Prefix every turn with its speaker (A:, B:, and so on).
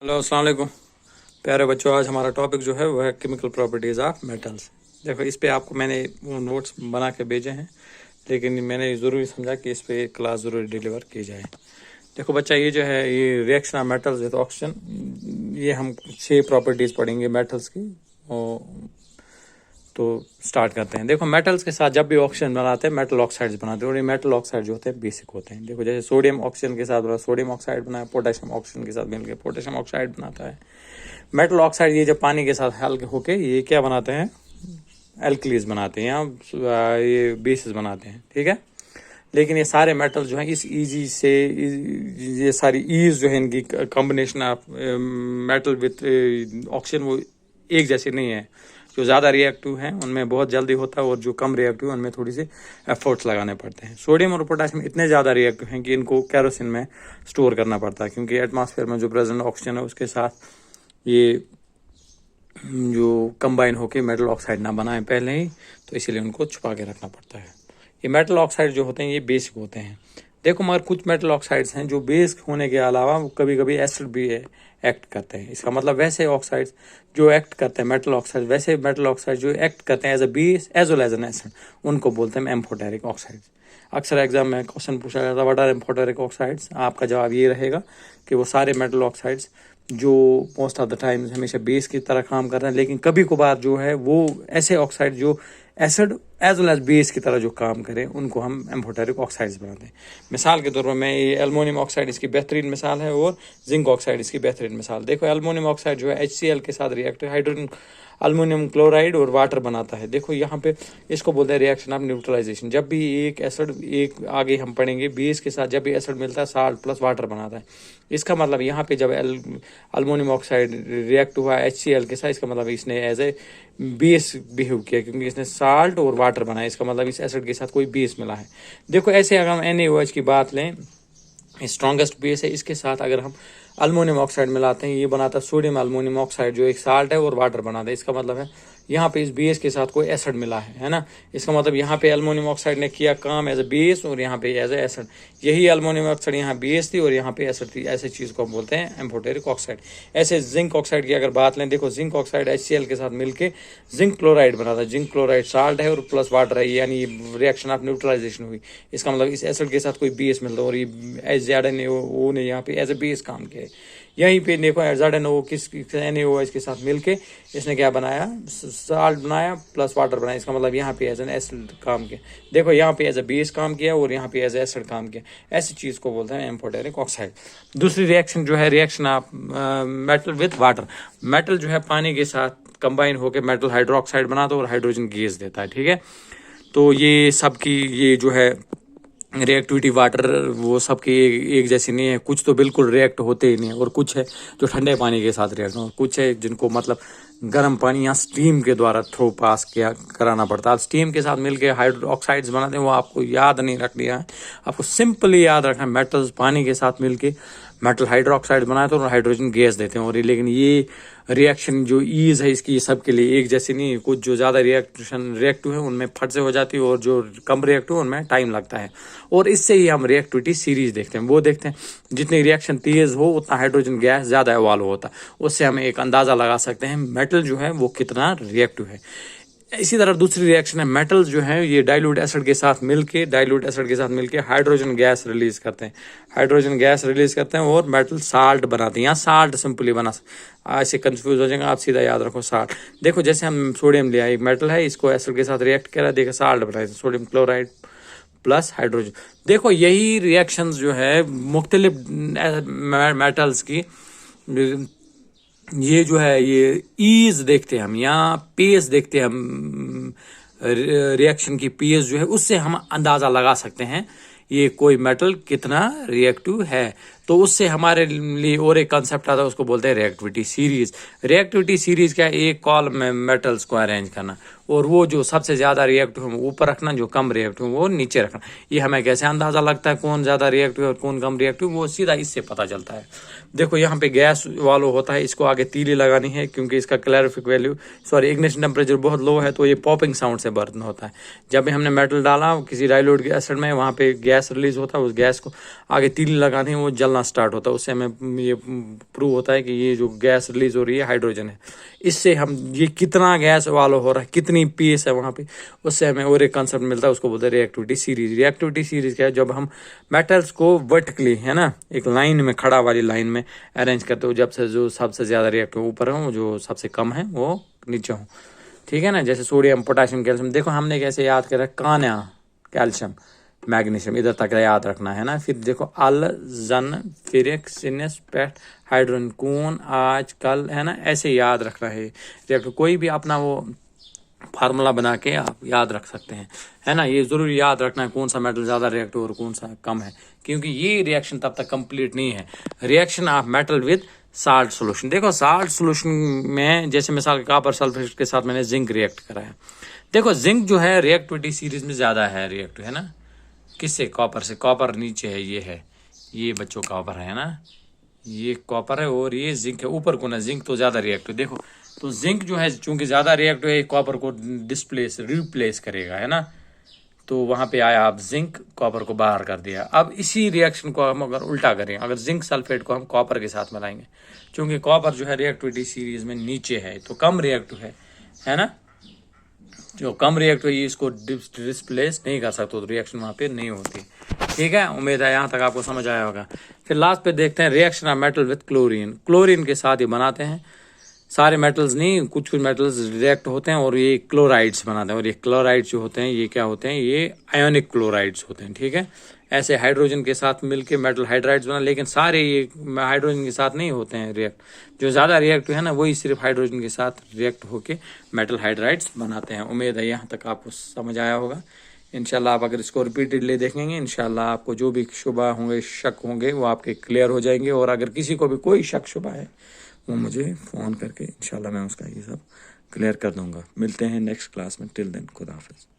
A: Hello अस्सलाम वालेकुम प्यारे बच्चों। आज हमारा टॉपिक जो है वो है केमिकल प्रॉपर्टीज़ ऑफ मेटल्स। देखो इस पे आपको मैंने वो नोट्स बना के भेजे हैं, लेकिन मैंने ज़रूरी समझा कि इस पे क्लास ज़रूर डिलीवर की जाए। देखो बच्चा, ये जो है ये reaction of metals with oxygen, ये हम 6 प्रॉपर्टीज़ पढ़ेंगे मेटल्स की। तो स्टार्ट करते हैं। देखो मेटल्स के साथ जब भी ऑक्सीजन बनाते हैं मेटल ऑक्साइड्स बनाते हैं, और ये मेटल ऑक्साइड जो होते हैं बेसिक होते हैं। देखो जैसे सोडियम ऑक्सीजन के साथ सोडियम ऑक्साइड बनाया, पोटेशियम ऑक्सीजन के साथ मिलकर पोटेशियम ऑक्साइड बनाता है। मेटल ऑक्साइड ये जब पानी के साथ हल्के होके ये क्या बनाते हैं, एल्कलीज बनाते हैं या ये बेसिस बनाते हैं, ठीक है। लेकिन ये सारे मेटल जो हैं इस इजी से ये सारी ईज जो है इनकी combination of metal with oxygen वो एक जैसी नहीं है। जो ज़्यादा रिएक्टिव हैं उनमें बहुत जल्दी होता है, और जो कम रिएक्टिव उनमें थोड़ी सी एफर्ट्स लगाने पड़ते हैं। सोडियम और पोटेशियम इतने ज़्यादा रिएक्टिव हैं कि इनको कैरोसिन में स्टोर करना पड़ता है, क्योंकि एटमॉस्फेयर में जो प्रेजेंट ऑक्सीजन है उसके साथ ये जो कंबाइन होके मेटल ऑक्साइड ना बनाए पहले ही, तो इसीलिए उनको छुपा के रखना पड़ता है। ये मेटल ऑक्साइड जो होते हैं ये बेसिक होते हैं। देखो मगर कुछ मेटल ऑक्साइड्स हैं जो बेसिक होने के अलावा कभी कभी एसिड भी एक्ट करते हैं। इसका मतलब वैसे ऑक्साइड्स जो एक्ट करते हैं मेटल ऑक्साइड, वैसे मेटल ऑक्साइड जो एक्ट करते हैं as a base as well as an acid, उनको बोलते हैं एम्फोटेरिक ऑक्साइड्स। अक्सर एग्जाम में क्वेश्चन पूछा जाता है व्हाट आर एम्फोटेरिक ऑक्साइड्स। आपका जवाब ये रहेगा कि वो सारे मेटल ऑक्साइड्स जो मोस्ट ऑफ द टाइम्स हमेशा बेस की तरह काम कर रहे हैं, लेकिन कभी कभार जो है वो ऐसे ऑक्साइड जो acid as well as base की तरह जो काम करें उनको हम एम्फोटेरिक ऑक्साइड्स बनाते हैं। मिसाल के तौर पर मैं ये एल्युमिनियम ऑक्साइड इसकी बेहतरीन मिसाल है, और जिंक ऑक्साइड इसकी बेहतरीन मिसाल। देखो एल्युमिनियम ऑक्साइड जो है HCl के साथ रिएक्ट हाइड्रोजन अल्युमिनियम क्लोराइड और वाटर बनाता है। देखो यहाँ पे इसको बोलते हैं रिएक्शन ऑफ न्यूट्रलाइजेशन। जब भी एक एसिड, एक आगे हम पढ़ेंगे बेस के साथ जब भी एसिड मिलता है साल्ट प्लस वाटर बनाता है। इसका मतलब यहाँ पे जब अल्युमिनियम ऑक्साइड रिएक्ट हुआ HCl के साथ, इसका मतलब इसने एज ए बेस बिहेव किया, क्योंकि इसने साल्ट और वाटर बनाया। इसका मतलब इस एसिड के साथ कोई बेस मिला है। देखो ऐसे अगर हम NaOH की बात लें, स्ट्रॉन्गेस्ट बेस है, इसके साथ अगर हम अल्युमिनियम ऑक्साइड मिलाते हैं ये बनाता है सोडियम अल्युमिनियम ऑक्साइड जो एक साल्ट है और वाटर बनाता है। इसका मतलब है यहाँ पे इस बेस के साथ कोई एसिड मिला है ना। इसका मतलब यहाँ पे अल्युमिनियम ऑक्साइड ने किया काम एज ए बेस और यहाँ पे एज ए एसिड। यही अल्युमिनियम ऑक्साइड यहाँ बेस थी और यहाँ पे एसिड थी। ऐसे चीज को हम बोलते हैं एम्फोटेरिक ऑक्साइड। ऐसे जिंक ऑक्साइड की अगर बात लें, देखो जिंक ऑक्साइड HCl के साथ मिलकर जिंक क्लोराइड बनाता है। जिंक क्लोराइड साल्ट है और प्लस वाटर है, यानी रिएक्शन ऑफ न्यूट्रलाइजेशन हुई। इसका मतलब इस एसिड के साथ कोई बेस मिलता है, और ये ZnO ने यहाँ पे एज ए बेस काम किया है। यहीं पे देखो ZnO किस NaOH के साथ मिलके इसने क्या बनाया, साल्ट बनाया प्लस वाटर बनाया। इसका मतलब यहाँ पे एज एन एसिड काम किया। देखो यहाँ पे एज ए बेस काम किया और यहाँ पे एज एसिड काम किया। ऐसी चीज को बोलते हैं एम्फोटेरिक ऑक्साइड। दूसरी रिएक्शन जो है reaction of metal with water. Metal जो है पानी के साथ कंबाइन होकर मेटल हाइड्रोक्साइड बनाता है और हाइड्रोजन गैस देता है, ठीक है। तो ये सबकी ये जो है रिएक्टिविटी वाटर वो सबकी एक जैसी नहीं है। कुछ तो बिल्कुल रिएक्ट होते ही नहीं है, और कुछ है जो ठंडे पानी के साथ रिएक्ट हो, कुछ है जिनको मतलब गर्म पानी या स्टीम के द्वारा थ्रो पास किया कराना पड़ता है। स्टीम के साथ मिलके हाइड्रोक्साइड्स बनाते हैं, वो आपको याद नहीं रखनी है। आपको सिंपली याद रखना है मेटल्स पानी के साथ मिलके मेटल हाइड्रोक्साइड बनाते हैं और हाइड्रोजन गैस देते हैं। और लेकिन ये रिएक्शन जो ईज है इसकी सबके लिए एक जैसी नहीं है। कुछ जो ज़्यादा रिएक्टिव है उनमें फट से हो जाती है, और जो कम रिएक्टिव है उनमें टाइम लगता है। और इससे ही हम रिएक्टिविटी सीरीज देखते हैं। वो देखते हैं जितनी रिएक्शन तेज हो उतना हाइड्रोजन गैस ज़्यादा इवॉल्व होता है। उससे हमें एक अंदाज़ा लगा सकते हैं मेटल जो है वो कितना रिएक्टिव है। इसी तरह दूसरी रिएक्शन है मेटल्स जो है ये डाइल्यूट एसिड के साथ मिलके हाइड्रोजन गैस रिलीज करते हैं और मेटल साल्ट बनाते हैं। यहाँ साल्ट सिंपली बना, ऐसे कंफ्यूज हो जाएंगे आप, सीधा याद रखो साल्ट। देखो जैसे हम सोडियम लिया, एक मेटल है, इसको एसिड के साथ रिएक्ट करा, देखो साल्ट बनाए सोडियम क्लोराइड प्लस हाइड्रोजन। देखो यही रिएक्शंस जो है मुख्तलिफ मेटल्स की ये जो है ये ईज देखते हैं हम, यहाँ पेस देखते हैं हम, रिएक्शन की पेस जो है उससे हम अंदाजा लगा सकते हैं ये कोई मेटल कितना रिएक्टिव है। तो उससे हमारे लिए और एक कंसेप्ट आता है, उसको बोलते हैं रिएक्टिविटी सीरीज। रिएक्टिविटी सीरीज क्या है, एक कॉलम में मेटल्स को अरेंज करना, और वो जो सबसे ज्यादा रिएक्टिव है ऊपर रखना, जो कम रिएक्टिव वो नीचे रखना। ये हमें कैसे अंदाजा लगता है कौन ज्यादा रिएक्टिव और कौन कम रिएक्टिव, वो सीधा इससे पता चलता है। देखो यहाँ पे गैस वालो होता है, इसको आगे तीली लगानी है क्योंकि इसका कैलोरीफिक वैल्यू इग्निशन टेम्परेचर बहुत लो है, तो ये पॉपिंग साउंड से बर्न होता है। जब भी हमने मेटल डाला किसी डाइल्यूट एसिड में, वहाँ पे गैस रिलीज होता है, उस गैस को आगे तीली लगानी है, वो जलना चलना स्टार्ट होता है, उससे हमें ये प्रूव होता है कि ये जो गैस रिलीज हो रही है हाइड्रोजन है। इससे हम ये कितना गैस वालो हो रहा है, कितनी पीएस है वहाँ पे, उससे हमें और एक कंसेप्ट मिलता है, उसको बोलते हैं रिएक्टिविटी सीरीज। रिएक्टिविटी सीरीज क्या है, जब हम मेटल्स को वर्टिकली है ना एक लाइन में, खड़ा वाली लाइन में अरेंज करते हो, जब से जो सबसे ज़्यादा रिएक्टिव ऊपर हो, जो सबसे कम है वो नीचे हो, ठीक है ना। जैसे सोडियम, पोटाशियम, कैल्शियम, देखो हमने कैसे याद करा, कान्या, कैल्शियम, मैग्नीशियम, इधर तक याद रखना है ना। फिर देखो अल, जन, फिरिक, सिनस, पेट, हाइड्रोजन, कून, आज, कल, है ना, ऐसे याद रखना है रिएक्टिव। कोई भी अपना वो फार्मूला बना के आप याद रख सकते हैं, है ना। ये जरूरी याद रखना है कौन सा मेटल ज़्यादा रिएक्टिव और कौन सा कम है, क्योंकि ये रिएक्शन तब तक कंप्लीट नहीं है। Reaction of metal with salt solution, देखो साल्ट सोल्यूशन में जैसे मिसाल कॉपर सल्फेट के साथ मैंने जिंक रिएक्ट कराया, देखो जिंक जो है रिएक्टिविटी सीरीज में ज़्यादा है रिएक्टिव, है ना। किससे? कॉपर से। कॉपर नीचे है, ये बच्चों कॉपर है ना, ये कॉपर है और ये जिंक है ऊपर को ना, जिंक तो ज़्यादा रिएक्टिव। देखो तो जिंक जो है चूंकि ज़्यादा रिएक्टिव है, कॉपर को रिप्लेस करेगा, है ना। तो वहाँ पे आया आप जिंक, कॉपर को बाहर कर दिया। अब इसी रिएक्शन को हम अगर उल्टा करें, अगर जिंक सल्फेट को हम कॉपर के साथ मिलाएंगे, चूंकि कॉपर जो है रिएक्टिविटी सीरीज में नीचे है तो कम रिएक्टिव है ना। जो कम रिएक्टिव है इसको डिस्प्लेस नहीं कर सकते, तो रिएक्शन वहाँ पे नहीं होती, ठीक है। उम्मीद है यहाँ तक आपको समझ आया होगा। फिर लास्ट पे देखते हैं reaction of metal with chlorine. Chlorine के साथ ही बनाते हैं, सारे मेटल्स नहीं, कुछ कुछ मेटल्स रिएक्ट होते हैं और ये क्लोराइड्स बनाते हैं। और ये क्लोराइड्स जो होते हैं ये क्या होते हैं, ये आयोनिक क्लोराइड्स होते हैं, ठीक है। ऐसे हाइड्रोजन के साथ मिलके मेटल हाइड्राइड्स बना, लेकिन सारे ये हाइड्रोजन के साथ नहीं होते हैं रिएक्ट। जो ज़्यादा रिएक्टिव है ना वही सिर्फ हाइड्रोजन के साथ रिएक्ट होके मेटल हाइड्राइड्स बनाते हैं। उम्मीद है यहाँ तक आपको समझ आया होगा। इंशाल्लाह आप अगर इसको रिपीटेडली देखेंगे, इंशाल्लाह आपको जो भी शुबा होंगे, शक होंगे, वो आपके क्लियर हो जाएंगे। और अगर किसी को भी कोई शक शुबा है वो मुझे फ़ोन करके इंशाल्लाह मैं उसका ये सब क्लियर कर दूंगा। मिलते हैं नेक्स्ट क्लास में। टिल देन खुदा हाफिज़।